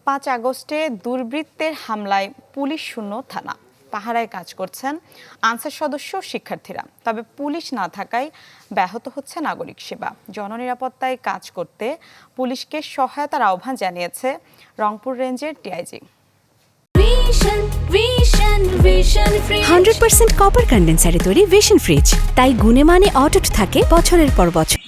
5 আগস্টে দুর্বৃত্তের হামলায় পুলিশ শূন্য থানা। পাহারায় কাজ করছেন আনসার সদস্য শিক্ষার্থীরা। তবে পুলিশ না থাকায় ব্যাহত হচ্ছে নাগরিক সেবা। জননিরাপত্তায় কাজ করতে পুলিশকে সহায়তার আহ্বান জানিয়েছে রংপুর রেঞ্জের ডিআইজি। 100% কপার কন্ডেন্সারে তৈরি ভিশন ফ্রিজ, তাই গুণে মানে অটুট থাকে বছরের পর বছর।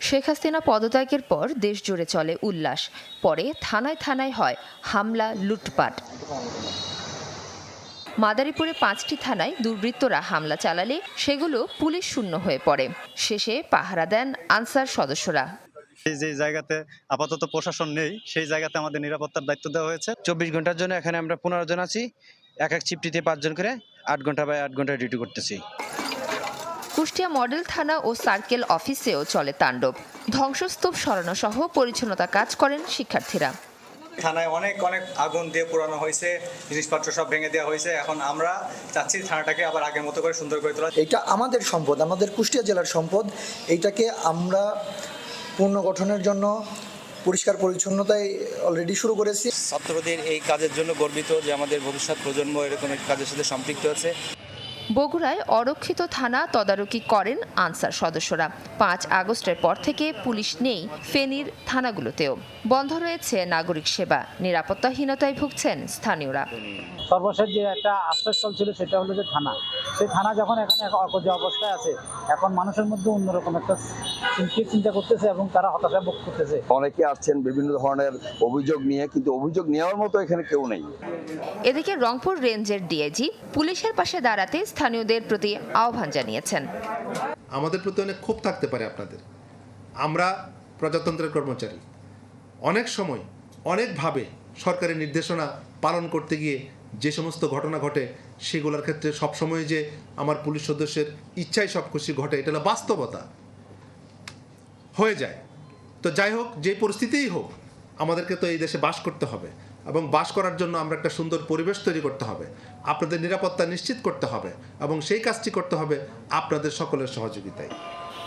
শেখ হাসিনা পদত্যাগের পর দেশ জুড়ে চলে উল্লাস, পরে থানায় থানায় হয় হামলা, লুটপাট। মাদারীপুরে 5টি থানায় দুর্বৃত্তরা হামলা চালালে সেগুলো পুলিশ শূন্য হয়ে পড়ে। শেষে পাহারা দেন আনসার সদস্যরা। যে জায়গাতে আপাতত প্রশাসন নেই, সেই জায়গাতে আমাদের নিরাপত্তার দায়িত্ব দেওয়া হয়েছে। 24 ঘন্টার জন্য এখানে আমরা 15 জন আছি, এক শিফটিতে 5 জন করে 8 ঘন্টা বাই 8 ঘন্টা ডিউটি করতেছি। কুষ্টিয়া মডেল থানা ও সার্কেল অফিসেও চলে তাণ্ডব। ধ্বংসস্তূপ সরানো সহ পরিচ্ছন্নতা কাজ করেন শিক্ষার্থীরা। থানায় অনেক আগুন দিয়ে পোড়ানো হয়েছে, জিনিসপত্র সব ভেঙে দেওয়া হয়েছে। এখন আমরা চাচ্ছি থানাটাকে আবার আগের মতো করে সুন্দর করে তোলা। এটা আমাদের সম্পদ, আমাদের কুষ্টিয়া জেলার সম্পদ। এইটাকে আমরা পুনর্গঠনের জন্য পরিষ্কার পরিচ্ছন্নতায় অলরেডি শুরু করেছি। ছাত্রদের এই কাজের জন্য গর্বিত যে আমাদের ভবিষ্যৎ প্রজন্ম এরকম এক কাজের সাথে সম্পৃক্ত আছে। বগুড়ায় অরক্ষিত থানা তদারকি করেন আনসার সদস্যরা। 5 আগস্টের পর থেকে পুলিশ নেই ফেনীর থানাগুলোতেও। বন্ধ রয়েছে নাগরিক সেবা, নিরাপত্তাহীনতায় ভুগছেন স্থানীয়রা। সর্বশেষ যে একটা আশ্রয়স্থল ছিল সেটা হলো যে থানা। সেই থানা যখন এখন অকেজো অবস্থায় আছে, এখন মানুষের মধ্যে অন্যরকম একটা চিন্তা করতেছে এবং তারা হতাশা ভোগ করতেছে। অনেকে আসছেন বিভিন্ন ধরনের অভিযোগ নিয়ে, কিন্তু অভিযোগ নেওয়ার মতো এখানে কেউ নেই। এদিকে রংপুর রেঞ্জের ডিআইজি পুলিশের পাশে দাঁড়াতে স্থানীয়দের প্রতি আহ্বান জানিয়েছেন। আমাদের প্রতি অনেক ক্ষোভ থাকতে পারে আপনাদের। আমরা প্রজাতন্ত্রের কর্মচারী, অনেক সময় অনেকভাবে সরকারি নির্দেশনা পালন করতে গিয়ে যে সমস্ত ঘটনা ঘটে সেগুলোর ক্ষেত্রে সবসময় যে আমার পুলিশ সদস্যের ইচ্ছায় সব খুশি ঘটে, এটা হলো বাস্তবতা হয়ে যায়। তো যাই হোক, যে পরিস্থিতিই হোক, আমাদেরকে তো এই দেশে বাস করতে হবে এবং বাস করার জন্য আমরা একটা সুন্দর পরিবেশ তৈরি করতে হবে, আপনাদের নিরাপত্তা নিশ্চিত করতে হবে এবং সেই কাজটি করতে হবে আপনাদের সকলের সহযোগিতায়।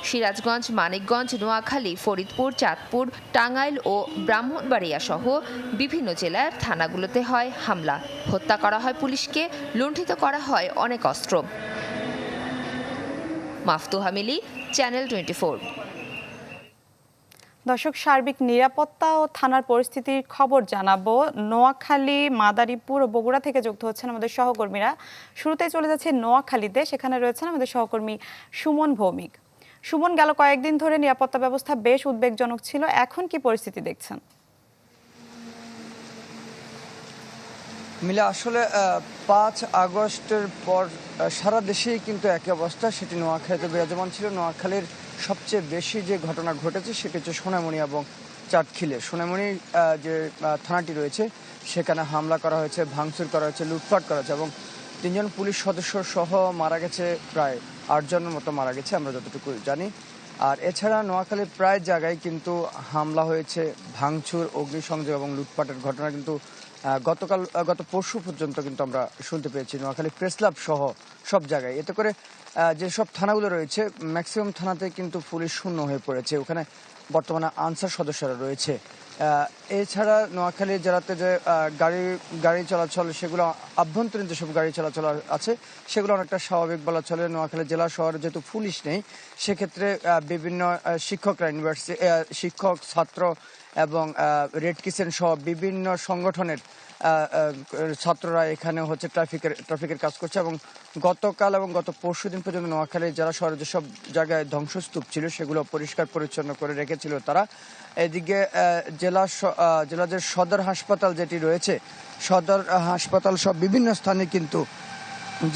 সিরাজগঞ্জ, মানিকগঞ্জ, নোয়াখালী, ফরিদপুর, চাঁদপুর, টাঙ্গাইল ও ব্রাহ্মণবাড়িয়া সহ বিভিন্ন জেলার থানাগুলোতে হয় হামলা, হত্যা করা হয় পুলিশকে, লুণ্ঠিত করা হয় অনেক অস্ত্র। মাফতুহা মিলি, চ্যানেল 24। দর্শক, সার্বিক নিরাপত্তা ও থানার পরিস্থিতির খবর জানাবো। নোয়াখালী, মাদারীপুর ও বগুড়া থেকে যুক্ত হচ্ছেন আমাদের সহকর্মীরা। শুরুতেই চলে যাচ্ছে নোয়াখালীতে, সেখানে রয়েছেন আমাদের সহকর্মী সুমন ভৌমিক। সুমন, গেল কয়েকদিন ধরে নিরাপত্তা ব্যবস্থা বেশ উদ্বেগজনক ছিল, এখন কি পরিস্থিতি দেখছেন? মিলা, আসলে 5 আগস্টের পর সারা দেশেই কিন্তু একই অবস্থা, সেটি নোয়াখালীতে বিরাজমান ছিল। নোয়াখালীর সবচেয়ে বেশি যে ঘটনা ঘটেছে সেটি হচ্ছে সোনামণি এবং চাটখিলে। সোনামণি যে থানাটি রয়েছে সেখানে হামলা করা হয়েছে, ভাঙচুর করা হয়েছে, লুটপাট করা হয়েছে এবং 3 জন পুলিশ সদস্য সহ মারা গেছে, প্রায় 8 জনের মতো মারা গেছে আমরা যতটুকু জানি। আর এছাড়া নোয়াখালীর প্রায় জায়গায় কিন্তু হামলা হয়েছে, ভাঙচুর, অগ্নিসংযোগ এবং লুটপাটের ঘটনা কিন্তু গত পরশু পর্যন্ত কিন্তু আমরা শুনতে পেয়েছি নোয়াখালী প্রেস ক্লাব সহ সব জায়গায়। এতে করে যেসব থানাগুলো রয়েছে ম্যাক্সিমাম থানাতে কিন্তু পুলিশ শূন্য হয়ে পড়েছে, ওখানে বর্তমানে আনসার সদস্যরা রয়েছে। এছাড়া নোয়াখালী জেলাতে যে গাড়ি চলাচল, সেগুলো আভ্যন্তরীণ যেসব গাড়ি চলাচল আছে সেগুলো অনেকটা স্বাভাবিক বলা চলে। নোয়াখালী জেলা শহরে যেহেতু পুলিশ নেই, সেক্ষেত্রে বিভিন্ন শিক্ষকরা, শিক্ষক, ছাত্র এবং রেড ক্রিসেন্ট সহ বিভিন্ন সংগঠনের ছাত্ররা এখানে হচ্ছে ট্রাফিকের কাজ করছে এবং গতকাল এবং গত পরশুদিন পর্যন্ত নোয়াখালী জেলা শহরে যেসব জায়গায় ধ্বংসস্তূপ ছিল সেগুলো পরিষ্কার পরিচ্ছন্ন করে রেখেছিল তারা। এদিকে জেলা যে সদর হাসপাতাল যেটি রয়েছে, সদর হাসপাতাল সব বিভিন্ন স্থানে কিন্তু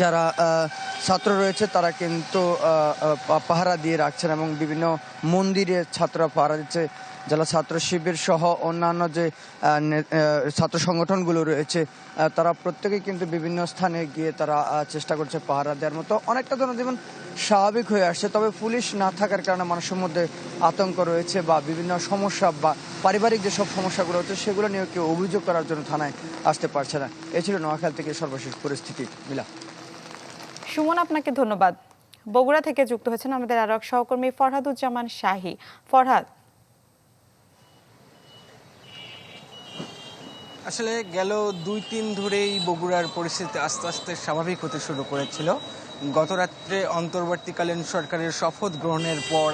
যারা ছাত্র রয়েছে তারা কিন্তু পাহারা দিয়ে রাখছেন এবং বিভিন্ন মন্দিরে ছাত্ররা পাহারা দিচ্ছে। জেলা ছাত্র শিবির সহ অন্যান্য যে ছাত্র সংগঠনগুলো রয়েছে তারা প্রত্যেকেই কিন্তু বিভিন্ন স্থানে গিয়ে তারা চেষ্টা করছে পাহারা দেওয়ার মতো। অনেকটা জনজীবন স্বাভাবিক হয়ে আসছে, তবে পুলিশ না থাকার কারণে মানুষের মধ্যে আতঙ্ক রয়েছে বা বিভিন্ন সমস্যা বা পারিবারিক যেসব সমস্যাগুলো হচ্ছে সেগুলো নিয়ে কেউ অভিযোগ করার জন্য থানায় আসতে পারছে না। এ ছিল নোয়াখালী থেকে সর্বশেষ পরিস্থিতি। মিলা। সুমন, আপনাকে ধন্যবাদ। বগুড়া থেকে যুক্ত হয়েছেন আমাদের আরো এক সহকর্মী ফরহাদুজ্জামান শাহী। ফরহাদ, আসলে গেল 2-3 ধরেই বগুড়ার পরিস্থিতি আস্তে আস্তে স্বাভাবিক হতে শুরু করেছিল। গত রাত্রে অন্তর্বর্তীকালীন সরকারের শপথ গ্রহণের পর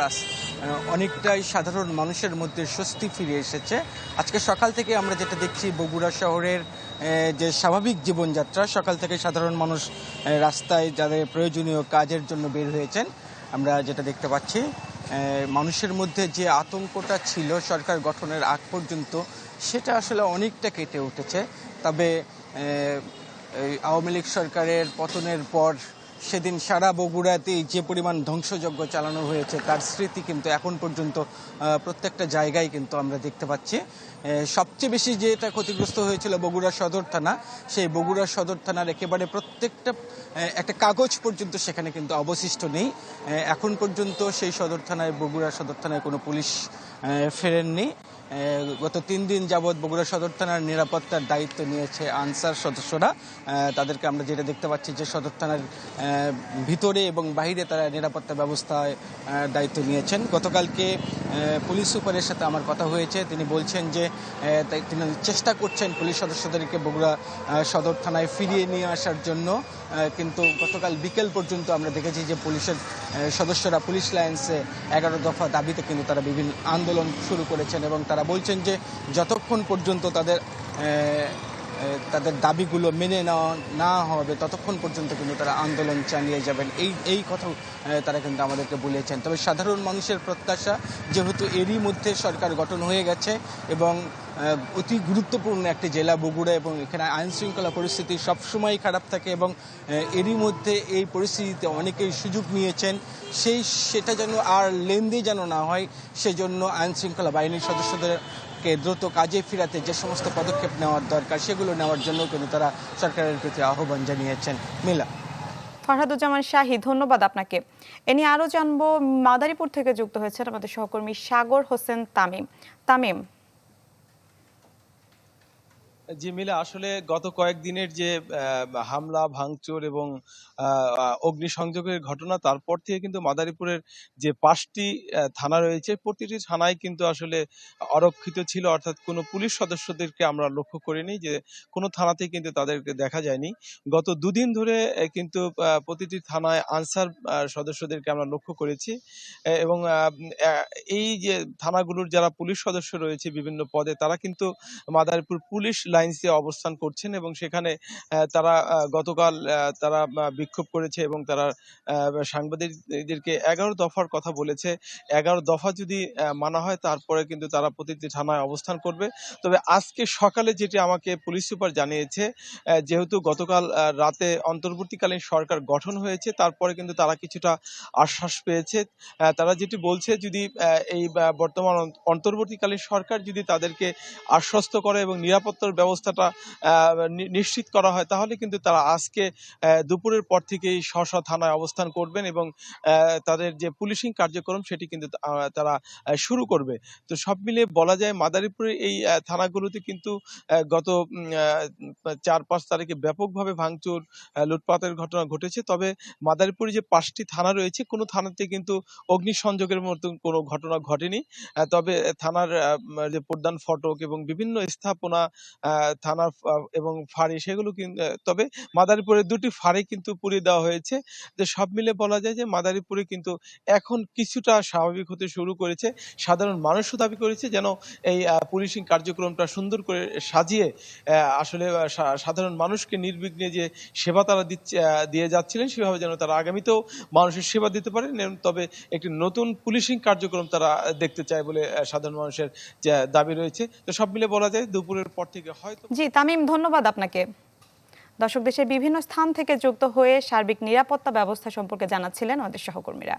অনেকটাই সাধারণ মানুষের মধ্যে স্বস্তি ফিরে এসেছে। আজকে সকাল থেকে আমরা যেটা দেখছি বগুড়া শহরের যে স্বাভাবিক জীবনযাত্রা, সকাল থেকে সাধারণ মানুষ রাস্তায় যাদের প্রয়োজনীয় কাজের জন্য বের হয়েছেন আমরা যেটা দেখতে পাচ্ছি। মানুষের মধ্যে যে আতঙ্কটা ছিল সরকার গঠনের আগ পর্যন্ত সেটা আসলে অনেকটা কেটে উঠেছে। তবে আওয়ামী লীগ সরকারের পতনের পর সেদিন সারা বগুড়াতেই যে পরিমাণ ধ্বংসযজ্ঞ চালানো হয়েছে তার স্মৃতি কিন্তু এখন পর্যন্ত প্রত্যেকটা জায়গায় কিন্তু আমরা দেখতে পাচ্ছি। সবচেয়ে বেশি যেটা ক্ষতিগ্রস্ত হয়েছিল বগুড়া সদর থানা, সেই বগুড়া সদর থানার একেবারে প্রত্যেকটা একটা কাগজ পর্যন্ত সেখানে কিন্তু অবশিষ্ট নেই। এখন পর্যন্ত সেই সদর থানায়, বগুড়া সদর থানায় কোনো পুলিশ ফেরেননি। গত 3 দিন যাবৎ বগুড়া সদর থানার নিরাপত্তার দায়িত্ব নিয়েছে আনসার সদস্যরা। তাদেরকে আমরা যেটা দেখতে পাচ্ছি যে সদর থানার ভিতরে এবং বাইরে তারা নিরাপত্তা ব্যবস্থায় দায়িত্ব নিয়েছেন। গতকালকে পুলিশ সুপারের সাথে আমার কথা হয়েছে, তিনি বলছেন যে তিনি চেষ্টা করছেন পুলিশ সদস্যদেরকে বগুড়া সদর থানায় ফিরিয়ে নিয়ে আসার জন্য, কিন্তু গতকাল বিকেল পর্যন্ত আমরা দেখেছি যে পুলিশের সদস্যরা পুলিশ লাইন্সে 11 দফা দাবিতে কিন্তু তারা বিভিন্ন আন্দোলন শুরু করেছেন এবং তারা বলছেন যে যতক্ষণ পর্যন্ত তাদের দাবিগুলো মেনে নেওয়া না হবে ততক্ষণ পর্যন্ত কিন্তু তারা আন্দোলন চালিয়ে যাবেন। এই কথা তারা কিন্তু আমাদেরকে বলেছেন। তবে সাধারণ মানুষের প্রত্যাশা, যেহেতু এরই মধ্যে সরকার গঠন হয়ে গেছে এবং অতি গুরুত্বপূর্ণ একটি জেলা বগুড়া এবং এখানে আইন শৃঙ্খলা পরিস্থিতি সবসময় খারাপ থাকে এবং এরই মধ্যে এই পরিস্থিতিতে অনেকেই সুযোগ নিয়েছেন, সেটা যেন আর লেনদি যেন না হয় সেজন্য আইন শৃঙ্খলা বাহিনীর সদস্যদেরকে দ্রুত কাজে ফিরাতে যে সমস্ত পদক্ষেপ নেওয়ার দরকার সেগুলো নেওয়ার জন্য কিন্তু তারা সরকারের প্রতি আহ্বান জানিয়েছেন। মিলা। ফরহাদুজ্জামান শাহী, ধন্যবাদ আপনাকে। এ নিয়ে আরও জানবো, মাদারীপুর থেকে যুক্ত হয়েছেন আমাদের সহকর্মী সাগর হোসেন তামিম। জি মিলা, আসলে গত কয়েকদিনের যে হামলা ভাঙচুর এবং অগ্নিসংযোগের ঘটনা, তারপর থেকে কিন্তু মাদারীপুরের যে 5টি থানা রয়েছে প্রতিটি থানায় কিন্তু আসলে অরক্ষিত ছিল, অর্থাৎ কোনো পুলিশ সদস্যদেরকে আমরা লক্ষ্য করিনি, যে কোনো থানাতেই কিন্তু তাদেরকে দেখা যায়নি। গত 2 দিন ধরে কিন্তু প্রতিটি থানায় আনসার সদস্যদেরকে আমরা লক্ষ্য করেছি এবং এই যে থানাগুলোর যারা পুলিশ সদস্য রয়েছে বিভিন্ন পদে, তারা কিন্তু মাদারীপুর পুলিশ লাইন্সে অবস্থান করছেন এবং সেখানে তারা গতকাল তারা বিক্ষোভ করেছে এবং তারা সাংবাদিকদেরকে 11 দফার কথা বলেছে। 11 দফা যদি মানা হয় তারপরে কিন্তু তারা প্রতিটি থানায় অবস্থান করবে। তবে আজকে সকালে যেটি আমাকে পুলিশ সুপার জানিয়েছে, যেহেতু গতকাল রাতে অন্তর্বর্তীকালীন সরকার গঠন হয়েছে, তারপরে কিন্তু তারা কিছুটা আশ্বাস পেয়েছে। তারা যেটি বলছে, যদি এই বর্তমান অন্তর্বর্তীকালীন সরকার যদি তাদেরকে আশ্বস্ত করে এবং নিরাপত্তার ব্যবস্থাটা নিশ্চিত করা হয়, তাহলে কিন্তু তারা আজকে দুপুরের পর থেকেই স্ব থানায় অবস্থান করবেন এবং তাদের যে পুলিশিং কার্যক্রম সেটি কিন্তু তারা শুরু করবে। তো সব মিলিয়ে বলা যায় মাদারীপুরের এই থানাগুলোতে কিন্তু গত 4-5 তারিখে ব্যাপকভাবে ভাঙচুর লুটপাটের ঘটনা ঘটেছে। তবে মাদারীপুরে যে 5টি থানা রয়েছে কোনো থানাতে কিন্তু অগ্নিসংযোগের মতো কোনো ঘটনা ঘটেনি। তবে থানার যে প্রধান ফটক এবং বিভিন্ন স্থাপনা, থানার এবং ফাঁড়ি, সেগুলো তবে মাদারীপুরে 2টি ফাঁড়ি কিন্তু পুড়িয়ে দেওয়া হয়েছে। যে সব মিলে বলা যায় যে মাদারীপুরে কিন্তু এখন কিছুটা স্বাভাবিক হতে শুরু করেছে। সাধারণ মানুষও দাবি করেছে যেন এই পুলিশিং কার্যক্রমটা সুন্দর করে সাজিয়ে আসলে সাধারণ মানুষকে নির্বিঘ্নে যে সেবা তারা দিয়ে যাচ্ছিলেন, সেভাবে যেন তারা আগামীতেও মানুষের সেবা দিতে পারেন। তবে একটি নতুন পুলিশিং কার্যক্রম তারা দেখতে চায় বলে সাধারণ মানুষের যে দাবি রয়েছে। তো সব মিলে বলা যায় দুপুরের পর থেকে হয়তো। জি তামিম, ধন্যবাদ আপনাকে। দর্শক, দেশের বিভিন্ন স্থান থেকে যুক্ত হয়ে সার্বিক নিরাপত্তা ব্যবস্থা সম্পর্কে জানাচ্ছিলেন আমাদের সহকর্মীরা।